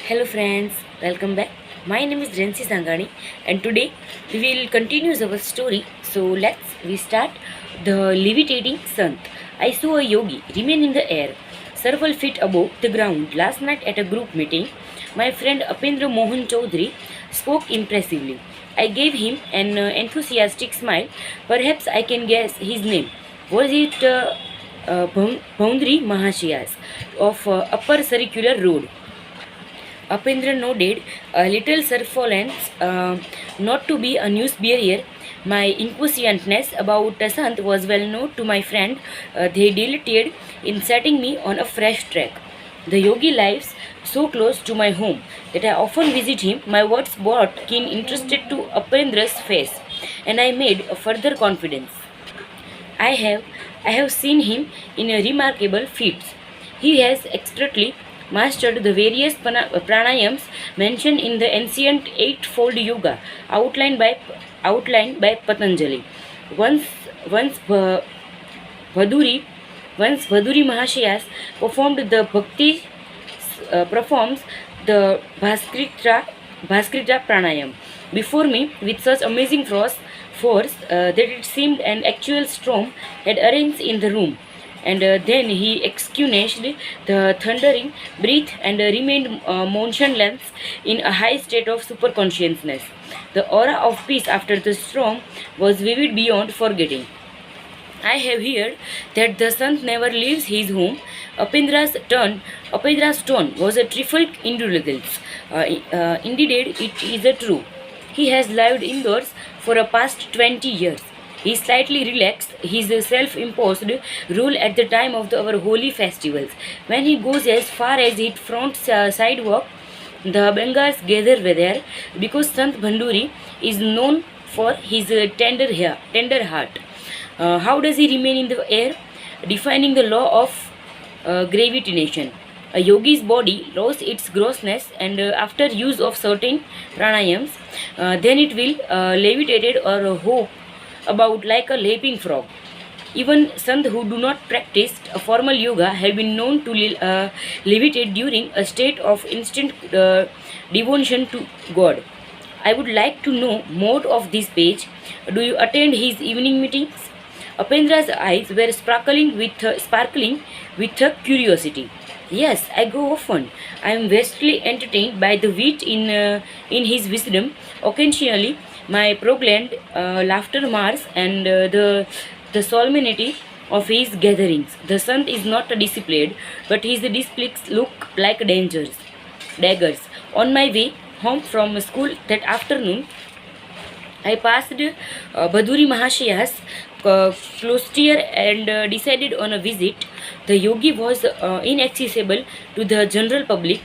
Hello friends, welcome back. My name is Rency and today we will continue our story. So let's we start the levitating sun. I saw a yogi remain in the air, several feet above the ground last night at a group meeting. My friend Apendra Mohan Chaudhary spoke impressively. I gave him an enthusiastic smile. Perhaps I can guess his name. Was it Boundary Mahashiyas of Upper Circular Road? Apendra nodded, a little surfactance, not to be a news bearer. My inquisitiveness about Sant was well known to my friend. They delighted in setting me on a fresh track. The yogi lives so close to my home that I often visit him. My words brought keen interest to Apendra's face, and I made a further confidence. I have I have seen him in a remarkable feats. He has expertly mastered the various pranayams mentioned in the ancient eightfold yoga outlined by Patanjali. Once once Bha- Bhaduri once Bhaduri Mahashayas performs the Bhaskrita pranayam before me with such amazing force that it seemed an actual storm had arisen in the room. And then he extinguished the thundering breath and remained motionless in a high state of superconsciousness. The aura of peace after the storm was vivid beyond forgetting. I have heard that the son never leaves his home. Upendra's tone was a trifle indulgence. Indeed, it is a true. He has lived indoors for the past 20 years. He slightly relaxed his self-imposed rule at the time of our holy festivals. When he goes as far as his front sidewalk, the Bengals gather there because Sant Bhanduri is known for his tender heart. How does he remain in the air? Defining the law of gravitation. A yogi's body loses its grossness and after use of certain pranayams, then it will levitate or hop about like a leaping frog. Even Sant who do not practice a formal yoga have been known to levitate during a state of instant devotion to God. I would like to know more of this page. Do you attend his evening meetings? Upendra's eyes were sparkling with curiosity. Yes, I go often. I am vastly entertained by the wit in his wisdom. Occasionally, my prolonged laughter mars and the solemnity of his gatherings. The sun is not disciplined, but his displays look like daggers. On my way home from school that afternoon, I passed Bhaduri Mahashaya's cloister and decided on a visit. The yogi was inaccessible to the general public,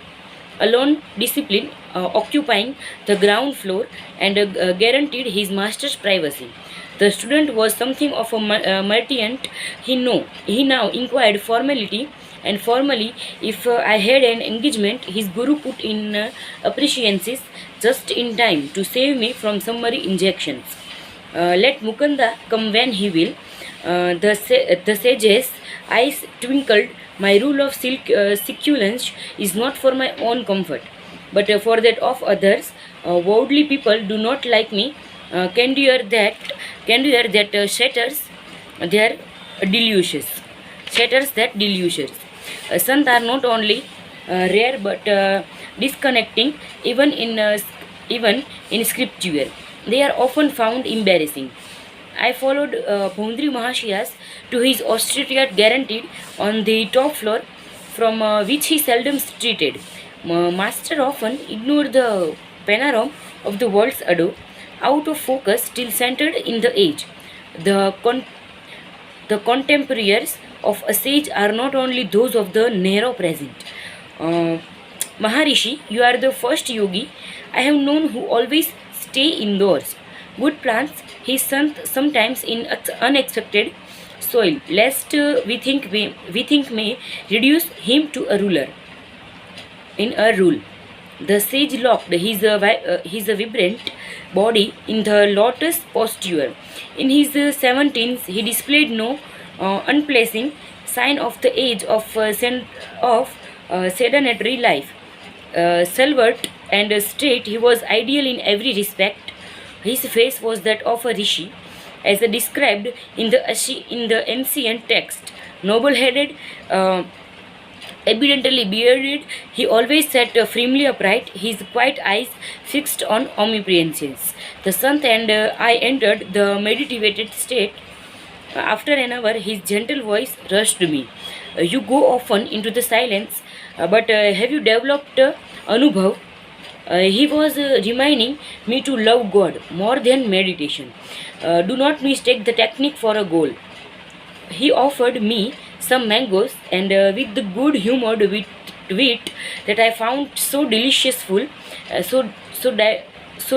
alone discipline occupying the ground floor and guaranteed his master's privacy. The student was something of a merchant. He now inquired formally if I had an engagement. His guru put in appreciances just in time to save me from summary injections. Let Mukunda come when he will. The sage's eyes twinkled. My rule of succulence is not for my own comfort, but for that of others. Worldly people do not like me. Can do that shatters their delusions. Shatters that delusions. Sons are not only rare but disconnecting, even in scripture. They are often found embarrassing. I followed Boundary Mahashiyas to his austerity guaranteed on the top floor, from which he seldom retreated. Master often ignored the panorama of the world's ado, out of focus, still centered in the age. The, con- the contemporaries of a sage are not only those of the narrow present. Uh, Maharishi, you are the first yogi I have known who always stay indoors. Good plants he sometimes in unexpected soil, lest we think may reduce him to a ruler. In a rule, the sage locked his vibrant body in the lotus posture. In his 17s, he displayed no unpleasing sign of the age of sedentary life. Stalwart and straight, he was ideal in every respect. His face was that of a rishi, as described in the ancient text. Noble-headed, evidently bearded, he always sat firmly upright, his quiet eyes fixed on omnipresence. The Sant and I entered the meditative state. After an hour, his gentle voice rushed me. You go often into the silence, but have you developed Anubhav? He was reminding me to love God more than meditation. Do not mistake the technique for a goal. He offered me some mangoes, and with the good humored wit that I found so deliciousful, so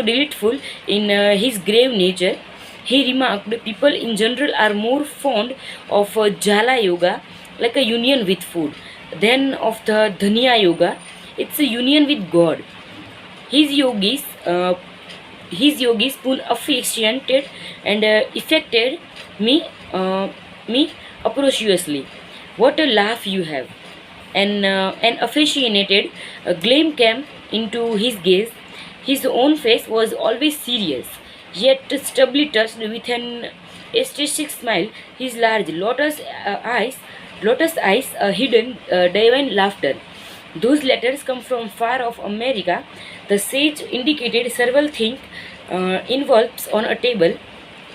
delightful in his grave nature, he remarked, people in general are more fond of Jala Yoga, like a union with food, than of the Dhanya Yoga. It's a union with God. His yogis, uh, his yogis spoon officiated and affected me approachiously. What a laugh you have! An affectionate gleam came into his gaze. His own face was always serious, yet stably touched with an ecstatic smile. His large lotus eyes, hidden divine laughter. Those letters come from far off America. The sage indicated several things envelopes on a table.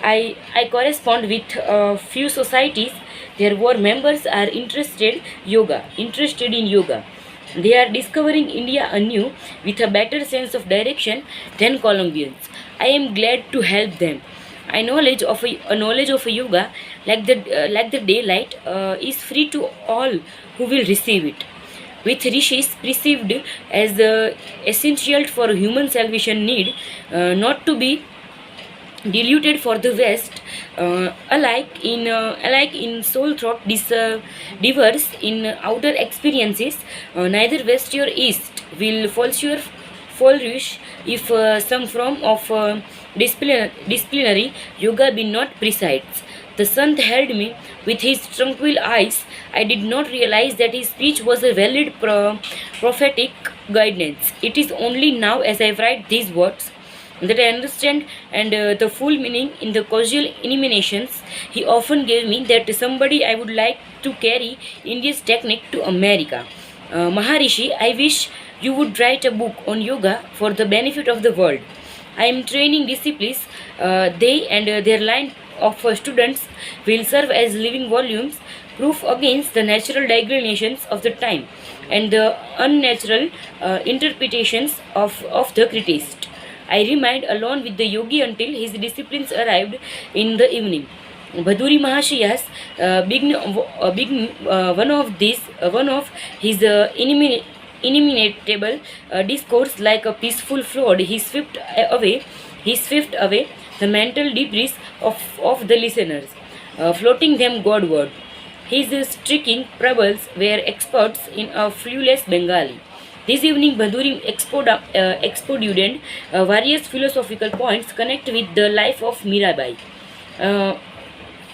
I correspond with a few societies. Their war members are interested in yoga. They are discovering India anew with a better sense of direction than Colombians. I am glad to help them. A knowledge of a yoga, like the daylight, is free to all who will receive it. With rishis perceived as essential for human salvation, need not to be diluted for the West, alike in soul thought diverse in outer experiences. Neither West or East will flourish if some form of disciplinary yoga be not precise. The Sant held me with his tranquil eyes. I did not realize that his speech was a valid prophetic guidance. It is only now, as I write these words, that I understand and the full meaning in the casual illuminations he often gave me, that somebody I would like to carry India's technique to America. Maharishi, I wish you would write a book on yoga for the benefit of the world. I am training disciples. They and their line of students will serve as living volumes, proof against the natural declinations of the time and the unnatural interpretations of the criticist. I remained alone with the yogi until his disciples arrived in the evening. Bhaduri Mahashayas one of his inimitable discourse like a peaceful flood. He swept away the mental debris of the listeners, floating them Godward. His striking prables were experts in a flueless Bengali. This evening, Bhaduri expounded various philosophical points connect with the life of Mirabai, uh,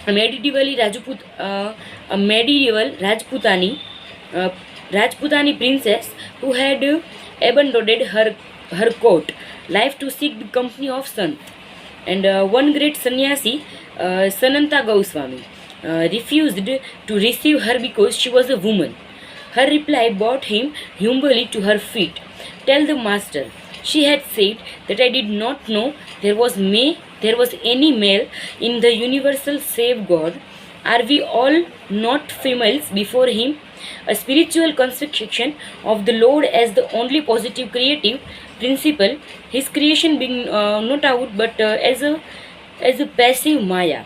a medieval uh, Rajputani princess who had abandoned her court life to seek the company of Sant. And one great sannyasi, Sananta Goswami, refused to receive her because she was a woman. Her reply brought him humbly to her feet. Tell the master, she had said, that I did not know there was any male in the universal save God. Are we all not females before him? A spiritual construction of the Lord as the only positive creative principle, his creation being not out but as a passive Maya.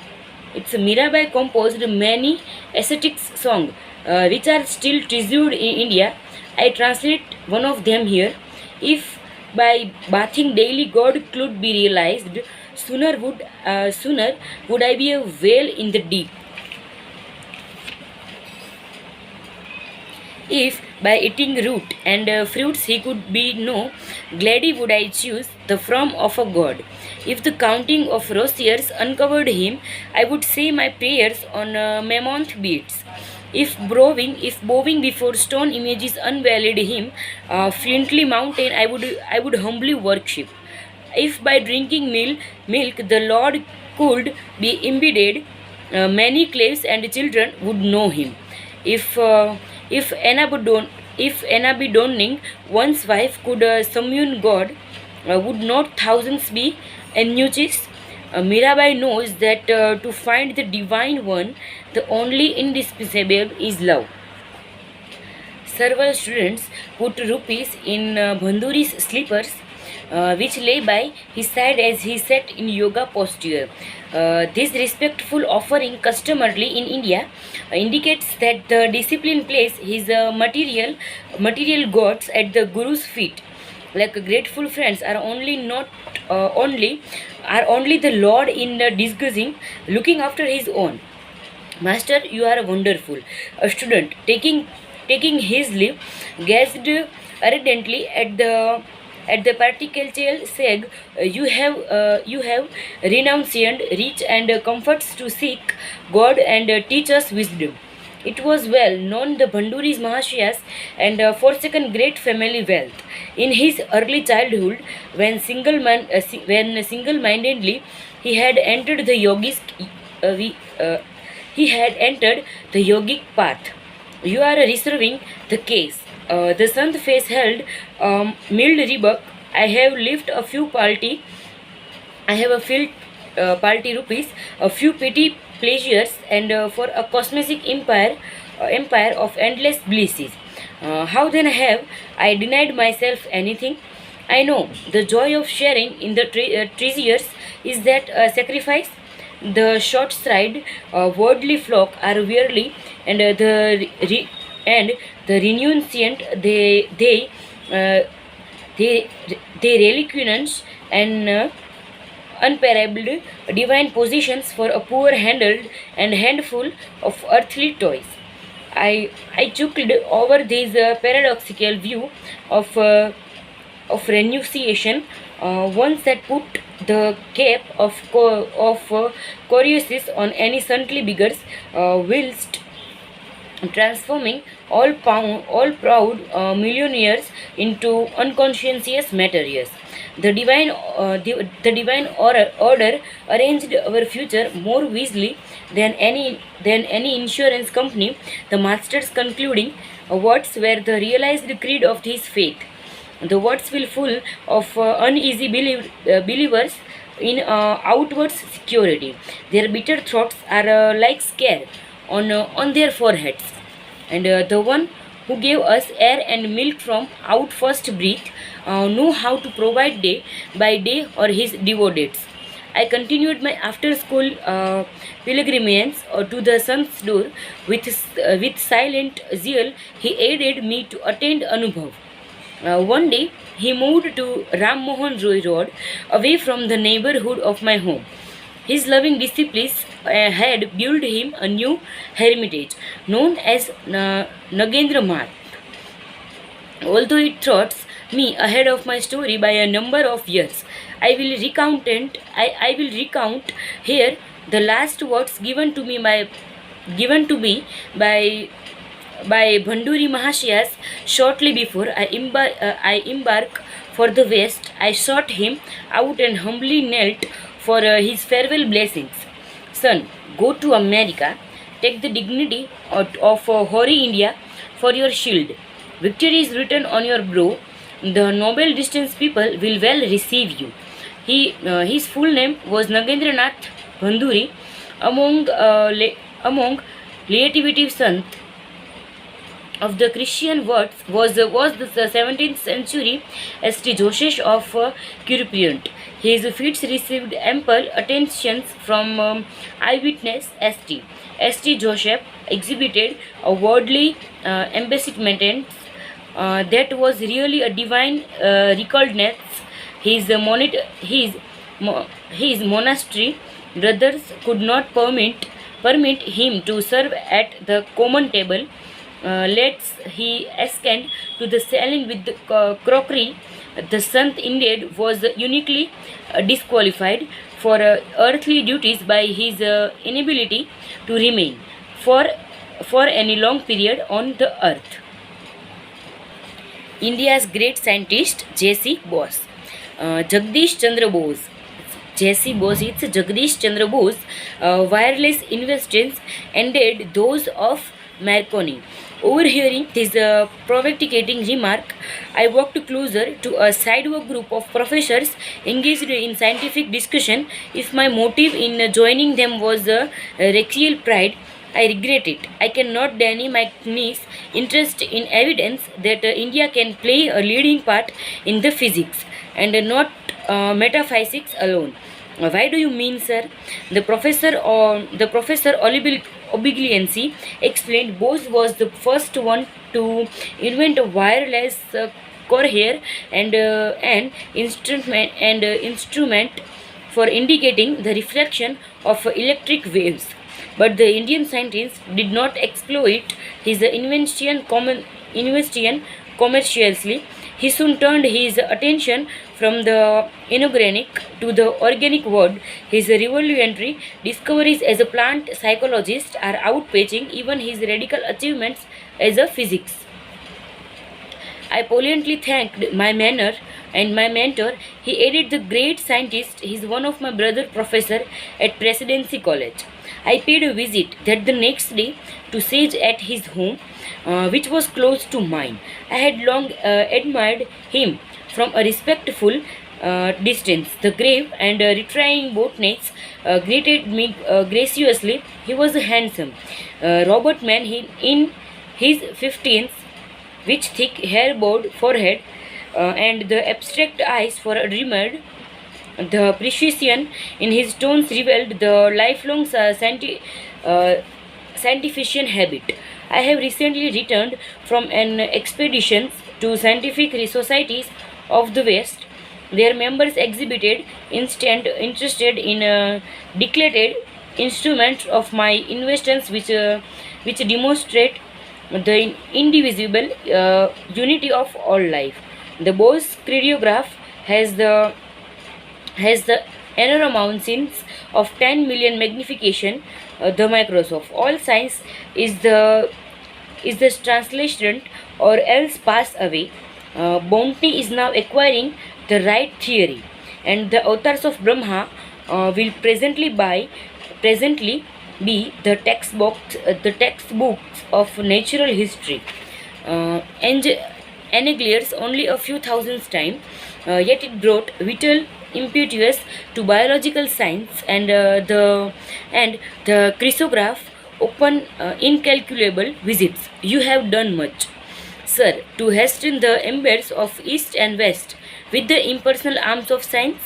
It's Mirabai composed many ascetic songs which are still treasured in India. I translate one of them here. If by bathing daily God could be realized, sooner would I be a whale in the deep. If by eating root and fruits he could be no, gladly would I choose the form of a god. If the counting of rosiers uncovered him, I would say my prayers on mammoth beads. If bowing before stone images unveiled him, flintly mountain I would humbly worship. If by drinking milk the Lord could be embedded, many slaves and children would know him. If if Anabodon if Anabidoning one's wife could summon God, would not thousands be ennuchis? Mirabai knows that to find the divine one, the only indispensable is love. Several students put rupees in Bandhuri's slippers, which lay by his side as he sat in yoga posture. This respectful offering, customarily in India, indicates that the discipline place his material gods at the Guru's feet. Like grateful friends are only the Lord in disguising, looking after his own. Master, you are wonderful. A student, taking his leave, gazed ardently at the particle said, you have renounced rich and comforts to seek God and teach us wisdom. It was well known the Bandhuris Mahashayas and forsaken great family wealth. In his early childhood, when single-mindedly he had entered the yogis, he had entered the yogic path. You are reserving the case. The Sant face held mild rebuke. I have lived a few party. I have a filled party rupees, a few petty pleasures, and for a cosmetic empire of endless blisses. How then have I denied myself anything? I know the joy of sharing in the treasures is that sacrifice. The short stride, worldly flock are weary, and and the renunciant uh, they they relinquish and unparalleled divine positions for a poor handled and handful of earthly toys. I chuckled over this paradoxical view of renunciation, ones that put the cap of Coriolis on any saintly beggars, whilst transforming all proud millionaires into unconscientious materials. The divine order arranged our future more wisely than any insurance company. The masters concluding words were the realized creed of his faith. The words will full of uneasy believers in outward security. Their bitter thoughts are like scare on their foreheads. And the one who gave us air and milk from out first breath knew how to provide day by day or his devotees. I continued my after school pilgrimage to the sun's door with silent zeal. He aided me to attain Anubhav. One day, he moved to Ram Mohan Roy Road, away from the neighborhood of my home. His loving disciples had built him a new hermitage known as Nagendra Marg. Although it throws me ahead of my story by a number of years, I will recount here the last words given to me by Bandhuri Mahashayas shortly before I embark for the West. I sought him out and humbly knelt for his farewell blessings. Son, go to America, take the dignity of hoary India for your shield. Victory is written on your brow. The noble distance people will well receive you. His full name was Nagendranath Bandhuri, among lative Sant of the Christian words was the 17th century St. Joseph of Curupient. His feats received ample attention from eyewitness St. Joseph exhibited a worldly embassament that was really a divine recordness. His monastery brothers could not permit him to serve at the common table. Let's he ascend to the ceiling with the crockery. The Sant indeed was uniquely disqualified for earthly duties by his inability to remain for for any long period on the earth. India's great scientist J.C. Bose. Jagdish Chandra Bose. J.C. Bose, it's Jagdish Chandra Bose. Wireless inventions ended those of Marconi. Overhearing this provocating remark, I walked closer to a sidewalk group of professors engaged in scientific discussion. If my motive in joining them was racial pride, I regret it. I cannot deny my niece interest in evidence that India can play a leading part in the physics and not metaphysics alone. Why do you mean, sir? The professor Obigliancy explained Bose was the first one to invent a wireless courier and an instrument for indicating the reflection of electric waves. But the Indian scientist did not exploit his invention commercially. He soon turned his attention from the inorganic to the organic world. His revolutionary discoveries as a plant psychologist are outpacing even his radical achievements as a physicist. I politely thanked my manner and my mentor. He added the great scientist. He is one of my brother professor at Presidency College. I paid a visit that the next day to Sage at his home, which was close to mine. I had long admired him from a respectful distance. The grave and retiring botanist greeted me graciously. He was handsome, Robert man in his 15th, with thick hair-bored forehead and the abstract eyes for a dreamer. The precision in his tones revealed the lifelong scientific habit. I have recently returned from an expedition to scientific societies of the West. Their members exhibited instant interested in declared instruments of my inventions, which demonstrate the indivisible unity of all life. The Bose cryptograph has the has the enormous of 10 million magnification. The Microsoft all science is the translation or else pass away. Bounty is now acquiring the right theory, and the authors of Brahma will presently be the textbooks of natural history. And anneals only a few thousands time, yet it brought vital impetus to biological science, and the chrysograph open incalculable visits. You have done much, sir, to hasten the embers of East and West with the impersonal arms of science.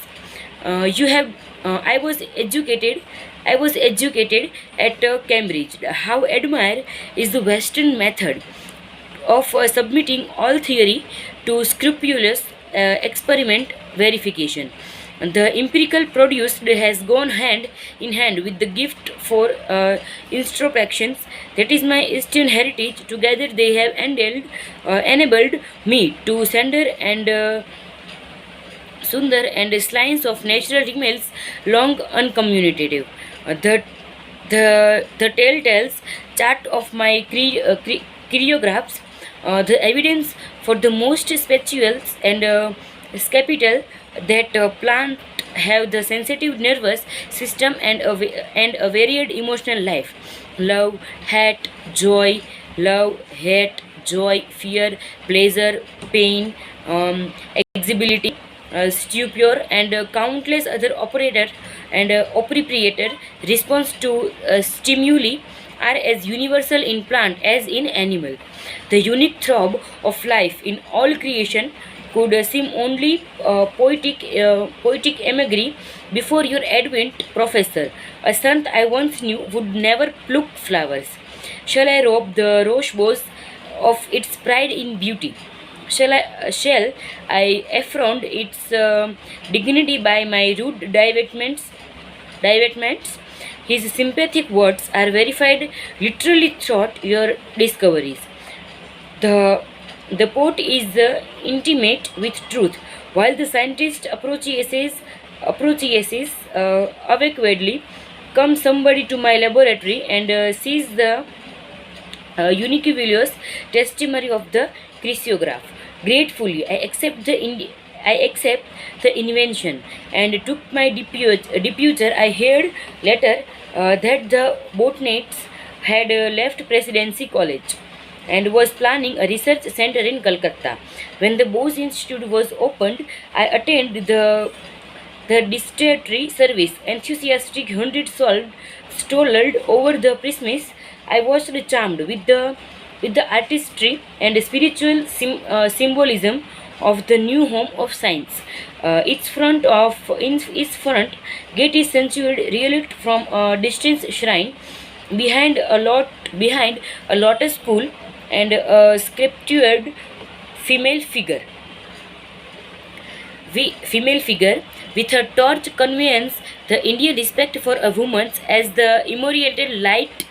You have. I was educated. I was educated at Cambridge. How admire is the Western method of submitting all theory to scrupulous experiment verification. The empirical produced has gone hand in hand with the gift for introspections. That is my Eastern heritage. Together they have enabled me to Sundar and slides of natural remains long uncommunicative. The telltales chart of my choreographs, the evidence for the most spiritual and skeptical that plant have the sensitive nervous system and a varied emotional life. Love, hate, joy, love, hate, joy, fear, pleasure, pain, exhibility, stupor, and countless other operator and appropriator response to stimuli are as universal in plant as in animal. The unique throb of life in all creation could seem only poetic imagery before your advent, professor. A sant I once knew would never pluck flowers. Shall I rob the rose bush of its pride in beauty? Shall I affront its dignity by my rude divertments? His sympathetic words are verified literally throughout your discoveries. The the poet is intimate with truth, while the scientist approaches awkwardly. Comes somebody to my laboratory and sees the uniquely testimony of the chrysograph. Gratefully, I accept the invention and took my deputer. I heard later that the botanists had left Presidency College and was planning a research center in Calcutta. When the Bose Institute was opened, I attended the distillery service. Enthusiastic hundreds strolled over the premises. I was charmed with the artistry and spiritual symbolism of the new home of science. In its front gate is sanctuary relict from a distant shrine behind a lotus pool and a sculptured female figure female figure with her torch conveys the Indian respect for a woman as the immortal light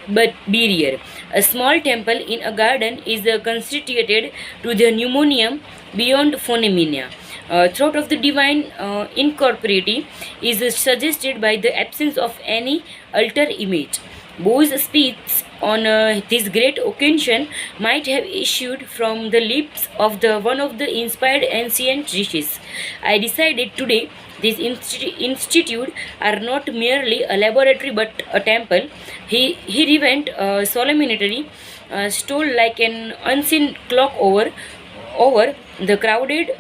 barrier. A small temple in a garden is constituted to the pneumonium beyond phenomena. Thought of the divine incorporeity is suggested by the absence of any altar image. Bose speech on this great occasion might have issued from the lips of the one of the inspired ancient rishis. I decided today these institute are not merely a laboratory but a temple. He revent solemnity stole like an unseen clock over the crowded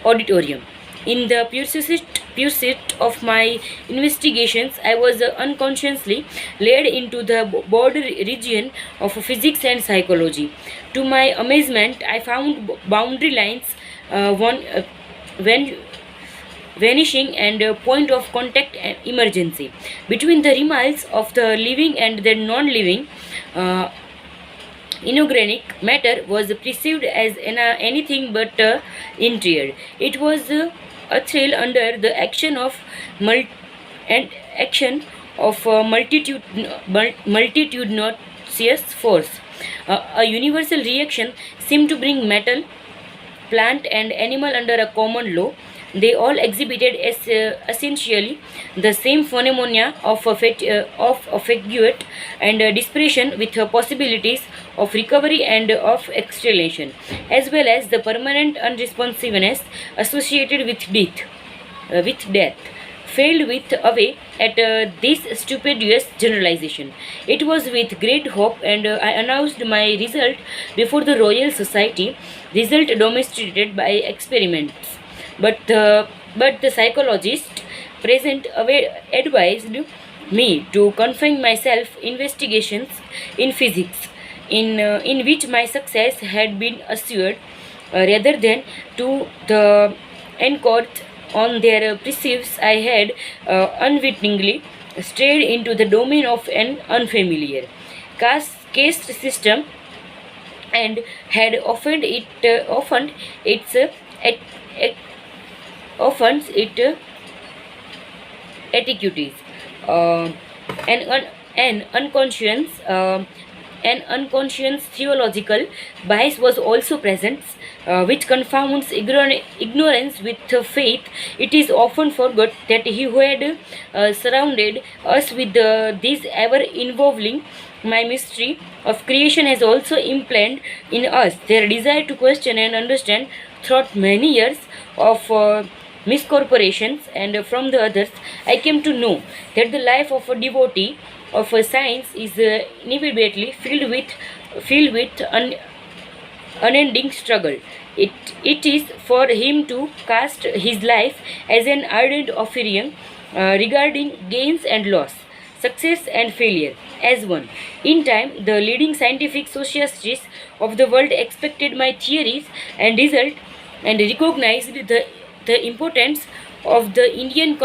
auditorium. In the pursuit of my investigations, I was unconsciously led into the border region of physics and psychology. To my amazement, I found boundary lines one, when vanishing and point of contact and emergency between the realms of the living and the non-living. Uh, Inorganic matter was perceived as anything but interior. It was a thrill under the action of mul- and action of multitudinous force. A universal reaction seemed to bring metal, plant, and animal under a common law. They all exhibited essentially the same phenomena of figure and dispersion with possibilities of recovery and of exhalation, as well as the permanent unresponsiveness associated with death. Failed with away at this stupendous generalization. It was with great hope, and I announced my result before the Royal Society. Result demonstrated by experiments, but the psychologist present advised me to confine myself investigations in physics, in which my success had been assured, rather than to the encore on their perceives. I had unwittingly strayed into the domain of an unfamiliar caste system and had often its et, et, offends it etiquettes. Uh, an, un, an unconscious theological bias was also present, which confounds ignorance with faith. It is often forgot that he who had surrounded us with this ever involving my mystery of creation has also implanted in us their desire to question and understand throughout many years of miscorporations. And from the others I came to know that the life of a devotee of a science is inevitably filled with unending struggle. It is for him to cast his life as an ardent offering regarding gains and loss, success and failure as one. In time, the leading scientific sociologists of the world expected my theories and result and recognized the importance of the Indian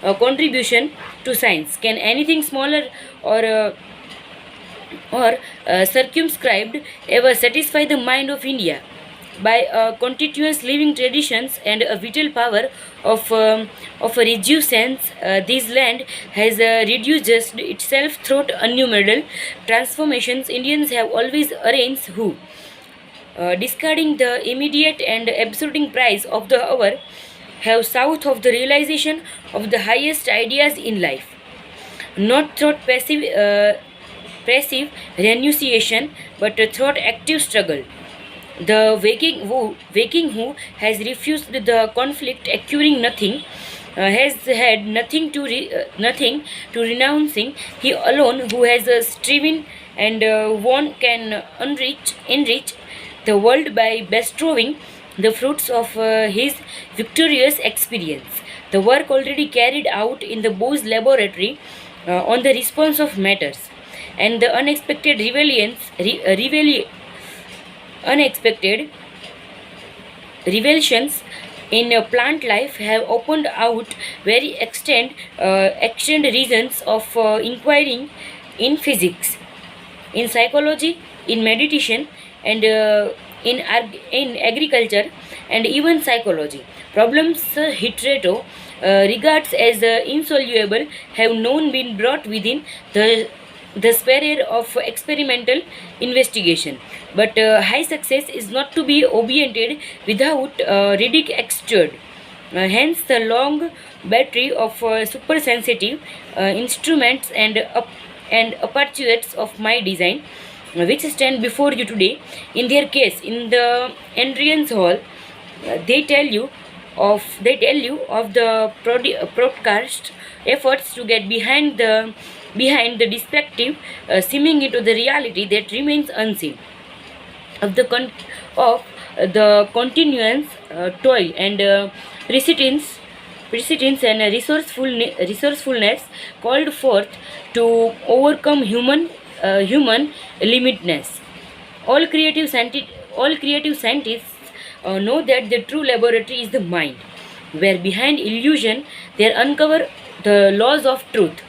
contribution to science. Can anything smaller or circumscribed ever satisfy the mind of India? By continuous living traditions and a vital power of a reduced sense, this land has reduced itself through innumerable transformations. Indians have always arranged who, discarding the immediate and absolute price of the hour, have sought of the realization of the highest ideas in life, not through passive passive renunciation, but through active struggle. The waking who has refused the conflict, acquiring nothing, has had nothing to renouncing. He alone who has striven and one can enrich the world by bestowing the fruits of his victorious experience. The work already carried out in the Bose laboratory on the response of matters and the unexpected revelations in plant life have opened out very extend reasons of inquiring in physics, in psychology, in meditation, and in agriculture, and even psychology. Problems hitherto regards as insoluble have known been brought within the sphere of experimental investigation. But high success is not to be obtained without ridic extrude. Hence, the long battery of supersensitive instruments and apertures of my design, which stand before you today. In their case, in the entrance hall, they tell you of the broadcast efforts to get behind the deceptive seeming into the reality that remains unseen of the continuous toil and persistence and resourcefulness called forth to overcome human limitness. All creative scientists know that the true laboratory is the mind, where behind illusion they uncover the laws of truth.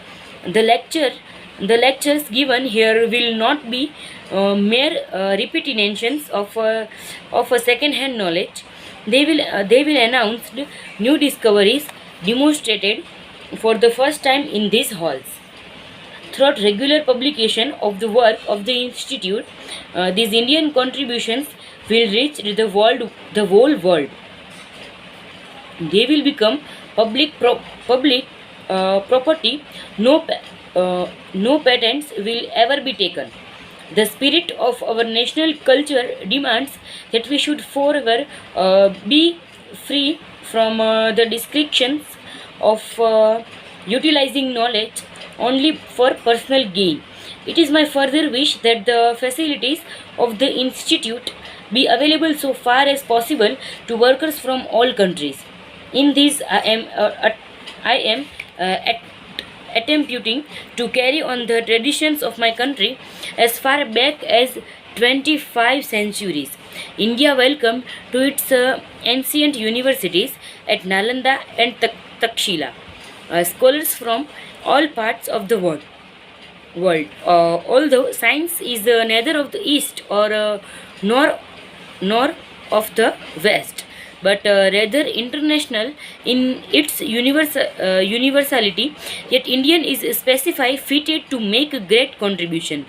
The lecture, the lectures given here will not be mere repetitions of a second-hand knowledge. They will announce new discoveries demonstrated for the first time in these halls. Throughout regular publication of the work of the institute, these Indian contributions will reach the whole world. They will become public property. No patents will ever be taken. The spirit of our national culture demands that we should forever be free from the restrictions of utilizing knowledge only for personal gain. It is my further wish that the facilities of the institute be available so far as possible to workers from all countries. In this, I am attempting to carry on the traditions of my country as far back as 25 centuries. India welcomed to its ancient universities at Nalanda and Takshila scholars from all parts of the world. Although science is neither of the east or nor of the west, but rather international in its universality, yet Indian is specified fitted to make a great contribution.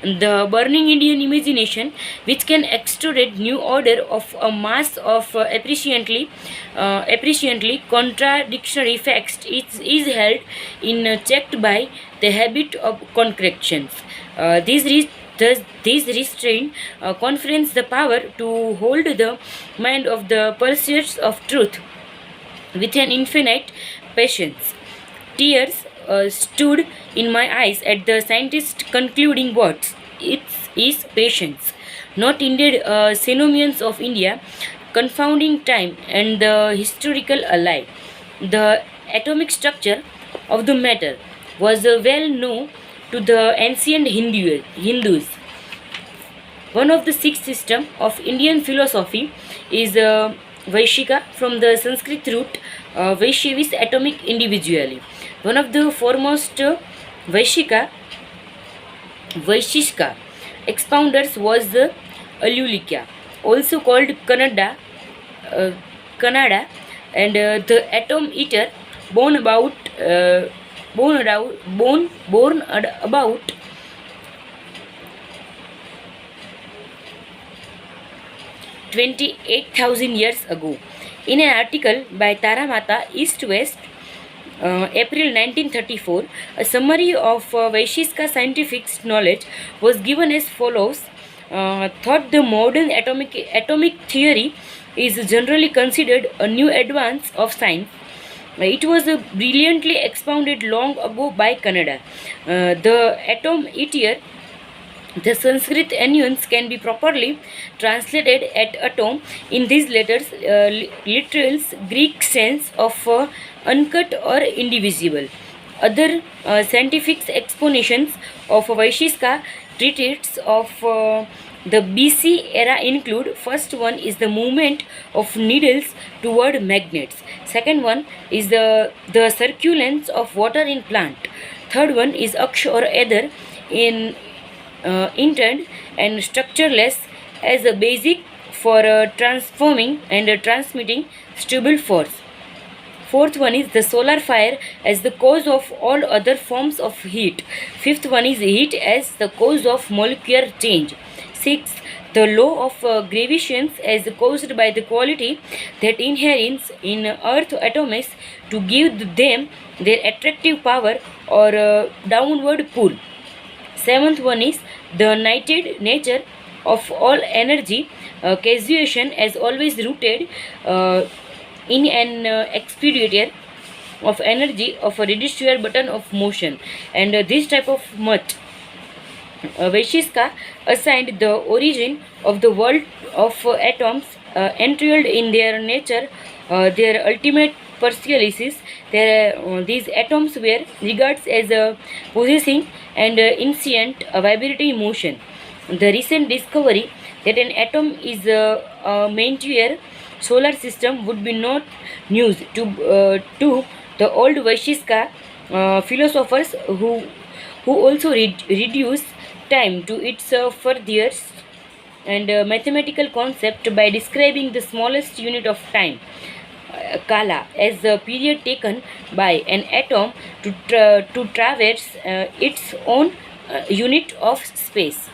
The burning Indian imagination, which can extrude new order of a mass of appreciably contradictory facts, is held in checked by the habit of concretions. These restrain conference the power to hold the mind of the pursuits of truth with an infinite patience. Tears stood in my eyes at the scientist's concluding words. It is patience, not indeed synonyms of India, confounding time and the historical alike. The atomic structure of the matter was well known to the ancient Hindus. One of the six systems of Indian philosophy is Vaishika, from the Sanskrit root Vaishyavis, atomic individually. One of the foremost Vaishishka expounders was Alulika, also called Kannada, and the atom eater, born about 28,000 years ago. In an article by Taramata East West April 1934, a summary of Vaishishka scientific knowledge was given as follows. Thought the modern atomic theory is generally considered a new advance of science. It was brilliantly expounded long ago by Canada. The atom eater, the Sanskrit nuance can be properly translated at atom in these letters, literal Greek sense of uncut or indivisible. Other scientific explanations of Vaishishka treatises of the BC era include: first one is the movement of needles toward magnets. Second one is the circulance of water in plant. Third one is aksha or ether in intent and structureless as a basic for transforming and transmitting stable force. Fourth one is the solar fire as the cause of all other forms of heat. Fifth one is heat as the cause of molecular change. Sixth, the law of gravitation as caused by the quality that inheres in earth atoms to give them their attractive power or downward pull. Seventh one is the united nature of all energy, causation as always rooted in an expeditor of energy of a reducer button of motion. And this type of much Vaishishka assigned the origin of the world of atoms entailed in their nature, their ultimate partialities. These atoms were regarded as possessing and inscient vibratory motion. The recent discovery that an atom is a maintainer solar system would be not news to the old Vaishishka philosophers who also reduce time to its furthest and mathematical concept by describing the smallest unit of time, kala, as the period taken by an atom to traverse its own unit of space.